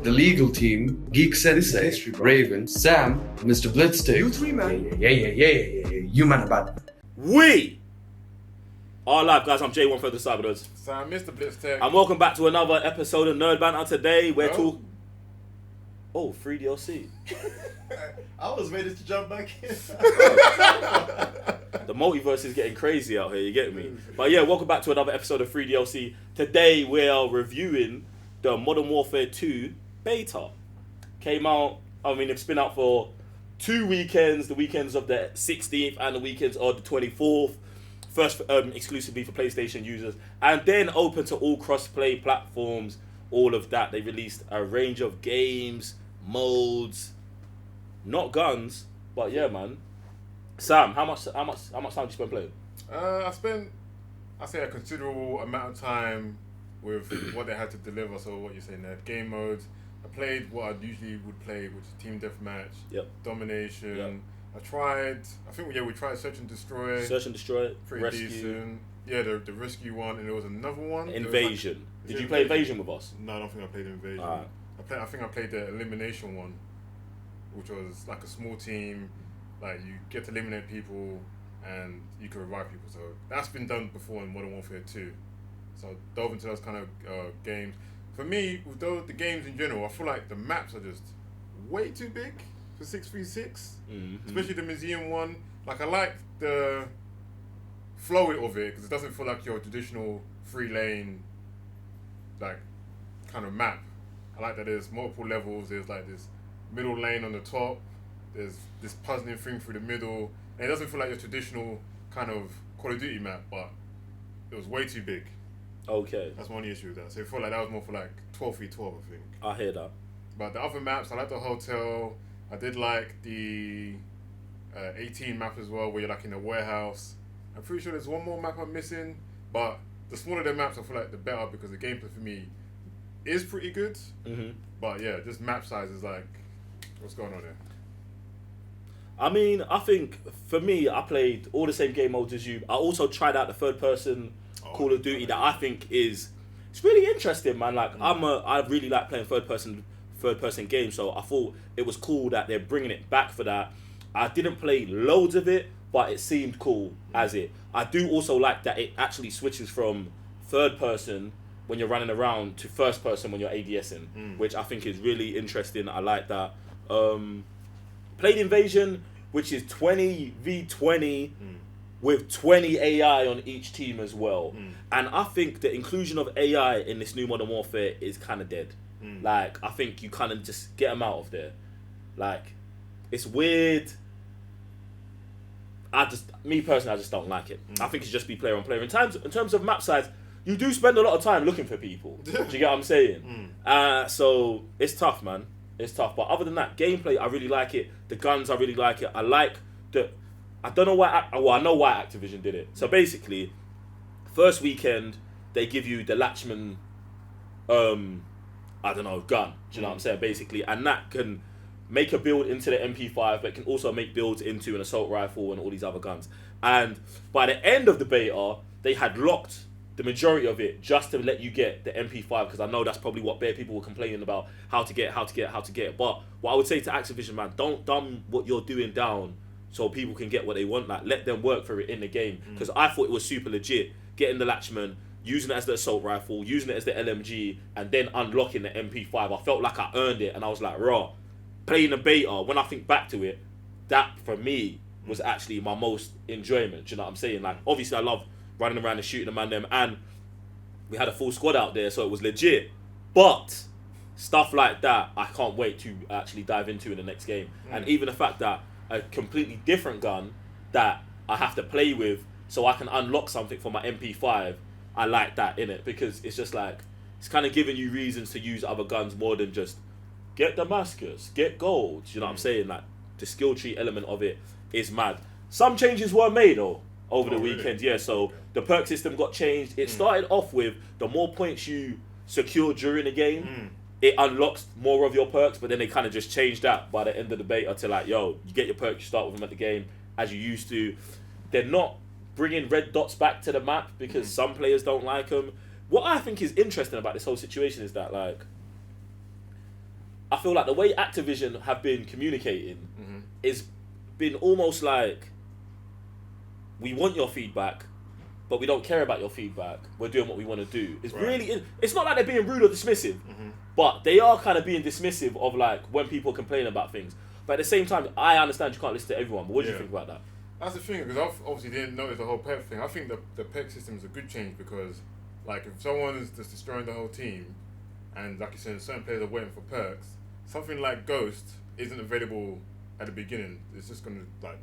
the legal team, Geek Sensei, Raven, Sam, Mr. Blitzstick. You three, man. Yeah. You man about. We are live, guys. I'm J1 for the Cybernerds. So I missed the Blitztech. And welcome back to another episode of Nerd Banter. Today we're talking... Oh, 3DLC. I was ready to jump back in. The multiverse is getting crazy out here, you get me? But yeah, welcome back to another episode of 3DLC. Today we are reviewing the Modern Warfare 2 beta. Came out, it's been out for 2 weekends, the weekends of the 16th and the weekends of the 24th. First exclusively for PlayStation users, and then open to all cross-play platforms, all of that. They released a range of games, modes, not guns, but yeah, man. Sam, how much time did you spend playing? I spent, I say, a considerable amount of time with what they had to deliver. So what you're saying there, game modes. I played what I usually would play, which is team deathmatch, domination. Yep. I think we tried Search and Destroy. Pretty Rescue. Decent. Yeah, the rescue one, and there was another one. Invasion. Did you play Invasion with us? No, I don't think I played Invasion. Right. I think I played the Elimination one, which was like a small team, like you get to eliminate people and you can revive people. So that's been done before in Modern Warfare 2. So I dove into those kind of games. For me, with the games in general, I feel like the maps are just way too big for 6v6, especially the museum one. Like, I like the flow of it because it doesn't feel like your traditional 3-lane like kind of map. I like that there's multiple levels. There's like this middle lane on the top. There's this puzzling thing through the middle, and it doesn't feel like your traditional kind of Call of Duty map. But it was way too big. Okay, that's my only issue with that. So it felt like that was more for like 12v12, I think. I hear that. But the other maps, I like the hotel. I did like the 18 map as well, where you're like in a warehouse. I'm pretty sure there's one more map I'm missing, but the smaller the maps, I feel like the better because the gameplay for me is pretty good. But yeah, just map size is like, what's going on there? I think for me, I played all the same game modes as you. I also tried out the third-person Call of Duty that I think it's really interesting, man. Like I really like playing third-person games, so I thought it was cool that they're bringing it back for that. I didn't play loads of it, but it seemed cool as it. I do also like that it actually switches from third person when you're running around to first person when you're ADSing, which I think is really interesting. I like that. Played Invasion, which is 20v20 with 20 AI on each team as well. And I think the inclusion of AI in this new Modern Warfare is kind of dead. Like, I think you kind of just get them out of there. Like, it's weird. Me personally, I just don't like it. I think it should just be player on player. In terms of map size, you do spend a lot of time looking for people. Do you get what I'm saying? So it's tough, man. It's tough. But other than that, gameplay, I really like it. The guns, I really like it. I like I don't know why. I know why Activision did it. So basically, first weekend they give you the Latchman, gun. Do you know what I'm saying? Basically, and that can make a build into the MP5, but it can also make builds into an assault rifle and all these other guns. And by the end of the beta, they had locked the majority of it just to let you get the MP5, because I know that's probably what bare people were complaining about, how to get it. But what I would say to Activision, man, don't dumb what you're doing down so people can get what they want. Like, let them work for it in the game, because I thought it was super legit getting the Latchman, using it as the assault rifle, using it as the LMG, and then unlocking the MP5. I felt like I earned it, and I was like, raw. Playing the beta, when I think back to it, that for me was actually my most enjoyment. Do you know what I'm saying? Like, obviously I love running around and shooting them and them, and we had a full squad out there, so it was legit. But stuff like that, I can't wait to actually dive into in the next game. And even the fact that a completely different gun that I have to play with so I can unlock something for my MP5, I like that in it, because it's just like, it's kind of giving you reasons to use other guns more than just get Damascus, get gold. You know what I'm saying? Like, the skill tree element of it is mad. Some changes were made though over the weekend. Really? Yeah, so the perk system got changed. It started off with the more points you secure during the game, it unlocks more of your perks, but then they kind of just changed that by the end of the beta to like, yo, you get your perks, you start with them at the game as you used to. They're not bringing red dots back to the map because some players don't like them. What I think is interesting about this whole situation is that, like, I feel like the way Activision have been communicating is been almost like, we want your feedback, but we don't care about your feedback. We're doing what we want to do. It's really, it's not like they're being rude or dismissive, but they are kind of being dismissive of like when people complain about things. But at the same time, I understand you can't listen to everyone. But what do you think about that? That's the thing, because I've obviously didn't notice the whole perk thing. I think the perk system is a good change because, like, if someone's just destroying the whole team, and like you said, certain players are waiting for perks, something like Ghost isn't available at the beginning. It's just gonna like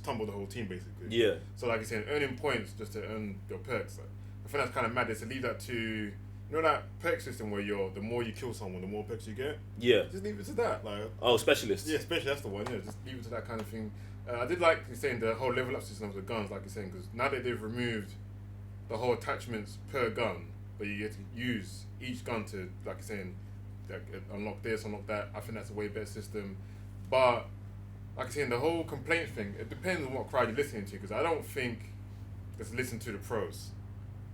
tumble the whole team basically. Yeah. So like you said, earning points just to earn your perks. Like, I think that's kind of mad. Is to leave that to, you know, that perk system where the more you kill someone, the more perks you get. Yeah. Just leave it to that. Like. Oh, specialists. Yeah, especially that's the one. Yeah, just leave it to that kind of thing. I did like you saying the whole level up system of the guns, like you're saying, because now that they've removed the whole attachments per gun, but you get to use each gun to, like you're saying, like, unlock this, unlock that. I think that's a way better system. But like I saying, the whole complaint thing, it depends on what crowd you're listening to, because I don't think just listen to the pros.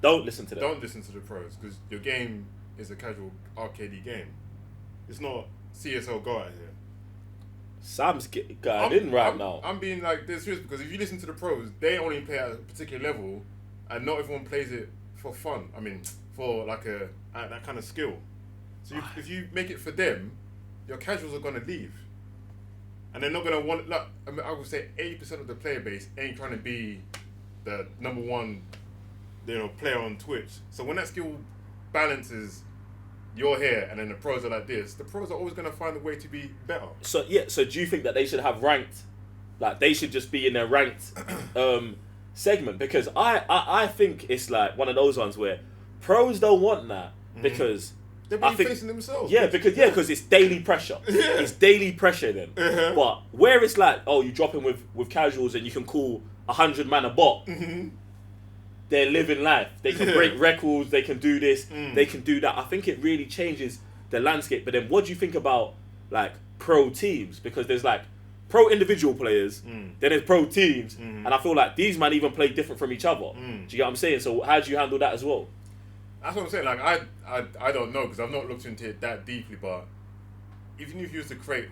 Don't listen to them. Don't listen to the pros, because your game is a casual arcadey game. It's not CS:GO Go out here. Sam's going in right now. I'm being like this serious because if you listen to the pros, they only play at a particular level, and not everyone plays it for fun. I mean, for like that kind of skill. So if you make it for them, your casuals are gonna leave, and they're not gonna want. Like, I mean, I would say 80% of the player base ain't trying to be the number one, player on Twitch. So when that skill balances, you're here, and then the pros are like this. The pros are always going to find a way to be better. So so do you think that they should have ranked, like they should just be in their ranked segment? Because I think it's like one of those ones where pros don't want that because they're being facing themselves. Yeah, because it's daily pressure. Yeah. It's daily pressure then. But where it's like, oh, you drop in with casuals and you can call 100 man a bot. They're living life. They can break records. They can do this. They can do that. I think it really changes the landscape. But then, what do you think about like pro teams? Because there's like pro individual players, then there's pro teams, and I feel like these might even play different from each other. Do you get what I'm saying? So how do you handle that as well? That's what I'm saying. Like I don't know because I've not looked into it that deeply. But even if you used to create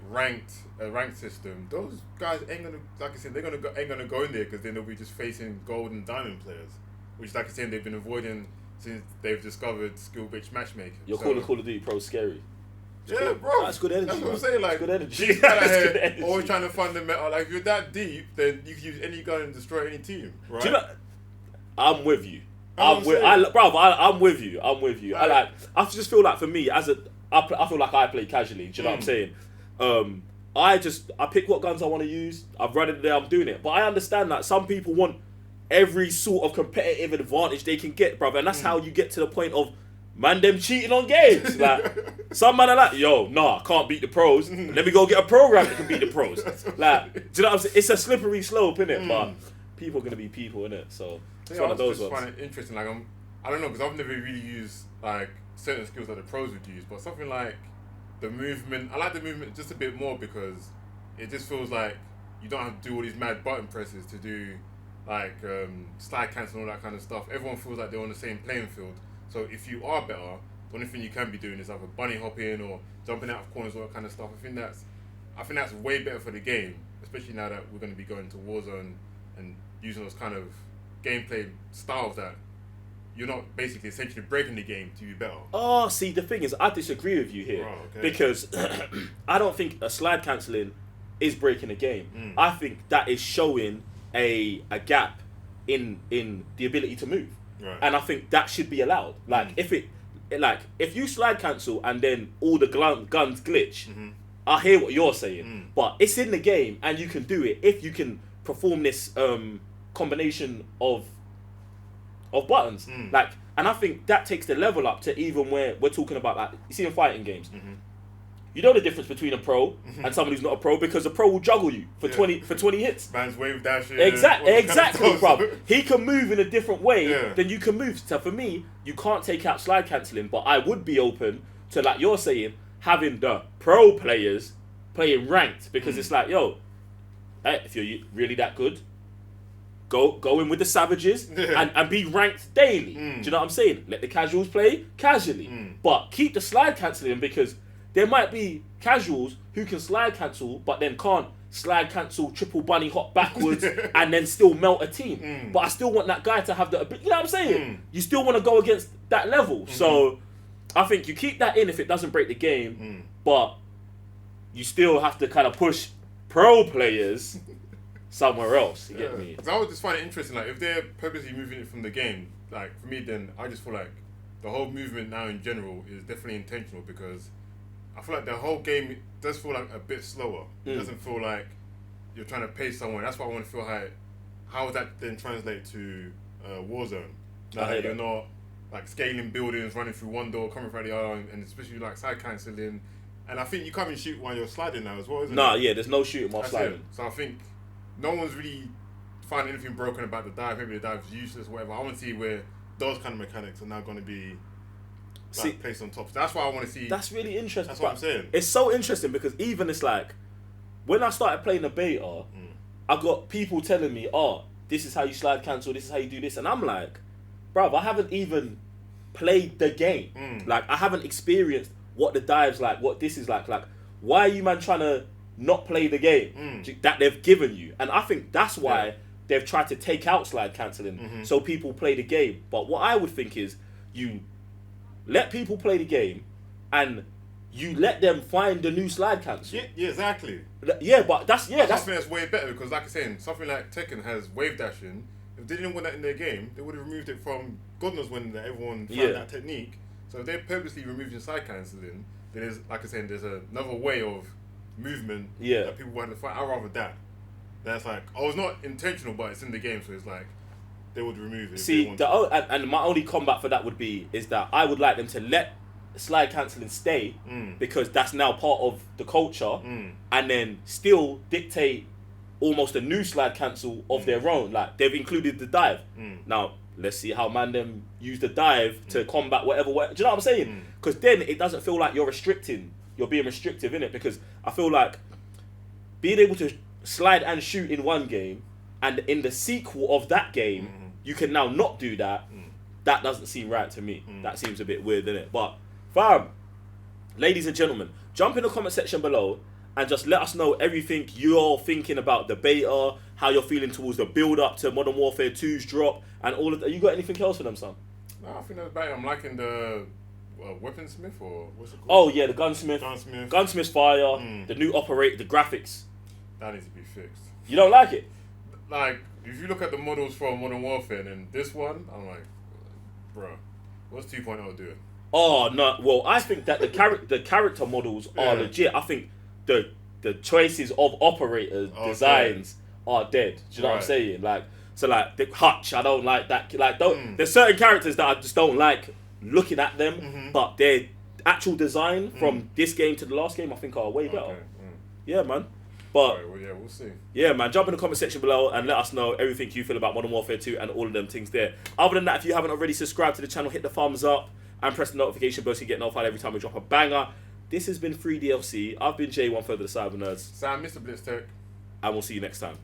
a ranked system, those guys ain't gonna, like I said, ain't gonna go in there because then they'll be just facing gold and diamond players. Which, like I said, they've been avoiding since they've discovered skill-based matchmaking. You're calling Call of Duty Pro scary. Yeah, bro. That's good energy. That's what I'm saying. Like, good energy. These guys are here always trying to fundamental. Like, if you're that deep, then you can use any gun and destroy any team, right? Do you know? I'm with you. I'm with you. I just feel like for me, I feel like I play casually. Do you know what I'm saying? I pick what guns I want to use. I've run it there. I'm doing it. But I understand that some people want every sort of competitive advantage they can get, brother, and that's how you get to the point of man them cheating on games. Like some man are like, yo, nah, I can't beat the pros. Let me go get a program that can beat the pros. Like, do you know what I'm saying? It's a slippery slope, innit? But people are gonna be people, innit? So it's one of those ones. I find it interesting. Like I don't know because I've never really used like certain skills that the pros would use, but something like the movement. I like the movement just a bit more because it just feels like you don't have to do all these mad button presses to do. Like slide cancel and all that kind of stuff. Everyone feels like they're on the same playing field. So if you are better, the only thing you can be doing is either bunny hopping or jumping out of corners, all that kind of stuff. I think that's way better for the game, especially now that we're going to be going to Warzone and using those kind of gameplay styles that you're not basically essentially breaking the game to be better. Oh, see, the thing is, I disagree with you here because I don't think a slide cancelling is breaking the game. I think that is showing a gap in the ability to move, and I think that should be allowed. Like if you slide cancel and then all the guns glitch, I hear what you're saying, but it's in the game and you can do it if you can perform this combination of buttons. Like, and I think that takes the level up to even where we're talking about, like, you see in fighting games. You know the difference between a pro and someone who's not a pro because a pro will juggle you for 20 hits. Man's wave dashing. Exactly, bro. He can move in a different way than you can move. So for me, you can't take out slide cancelling, but I would be open to, like you're saying, having the pro players playing ranked because it's like, yo, hey, if you're really that good, go in with the savages and be ranked daily. Do you know what I'm saying? Let the casuals play casually, but keep the slide cancelling because there might be casuals who can slide cancel, but then can't slide cancel, triple bunny hop backwards, and then still melt a team. But I still want that guy to have the ability. You know what I'm saying? You still want to go against that level. So I think you keep that in if it doesn't break the game, but you still have to kind of push pro players somewhere else. You get me? Because I would just find it interesting. Like, if they're purposely moving it from the game, like, for me, then I just feel like the whole movement now in general is definitely intentional, because I feel like the whole game does feel like a bit slower. It doesn't feel like you're trying to pace someone. That's why I want to feel how would that then translate to Warzone? Like, you're not like scaling buildings, running through one door, coming through the other, and especially like side cancelling. And I think you can't even shoot while you're sliding now as well, isn't it? Nah, yeah, there's no shooting while sliding. It. So I think no one's really finding anything broken about the dive. Maybe the dive's useless, whatever. I want to see where those kind of mechanics are now going to be placed on top. So that's why I want to see. That's really interesting. That's what I'm saying. It's so interesting because even it's like, when I started playing the beta, I got people telling me, oh, this is how you slide cancel, this is how you do this. And I'm like, bruv, I haven't even played the game. Like, I haven't experienced what the dive's like, what this is like. Like, why are you, man, trying to not play the game that they've given you? And I think that's why they've tried to take out slide cancelling so people play the game. But what I would think is you let people play the game and you let them find the new slide cancel. Yeah, exactly. Yeah, but that's something that's way better, because like I'm saying, something like Tekken has wave dashing. If they didn't want that in their game, they would have removed it from God knows when everyone found that technique. So if they're purposely removing side cancelling, then there's, like I said, there's another way of movement that people want to fight. I'd rather that. That's like, it's not intentional, but it's in the game, so it's like they would remove it. See, and my only combat for that would be is that I would like them to let slide cancelling stay because that's now part of the culture, and then still dictate almost a new slide cancel of their own. Like, they've included the dive. Now let's see how man them use the dive to combat whatever. Do you know what I'm saying? Because then it doesn't feel like you're being restrictive in it. Because I feel like being able to slide and shoot in one game, and in the sequel of that game you can now not do that. That doesn't seem right to me. That seems a bit weird, doesn't it? But fam, ladies and gentlemen, jump in the comment section below and just let us know everything you're thinking about the beta, how you're feeling towards the build up to Modern Warfare 2's drop, and all of that. You got anything else for them, son? No, I think that's about it. I'm liking the weaponsmith, or what's it called? Oh yeah, the gunsmith. Gunsmith's fire. The new operator, the graphics. That needs to be fixed. You don't like it? Like, if you look at the models from Modern Warfare and then this one, I'm like, bro, what's 2.0 doing? Oh no! Well, I think that the character models are legit. I think the choices of operators designs are dead. Do you know what I'm saying? Like, so like the Hutch, I don't like that. Like, there's certain characters that I just don't like looking at them, but their actual design from this game to the last game, I think, are way better. Yeah, man. But we'll see. Yeah, man, jump in the comment section below and let us know everything you feel about Modern Warfare 2 and all of them things there. Other than that, if you haven't already subscribed to the channel, hit the thumbs up and press the notification bell so you get notified every time we drop a banger. This has been Free DLC. I've been J1 for the Cyber Nerds. Sam, Mr. Blitztech. And we'll see you next time.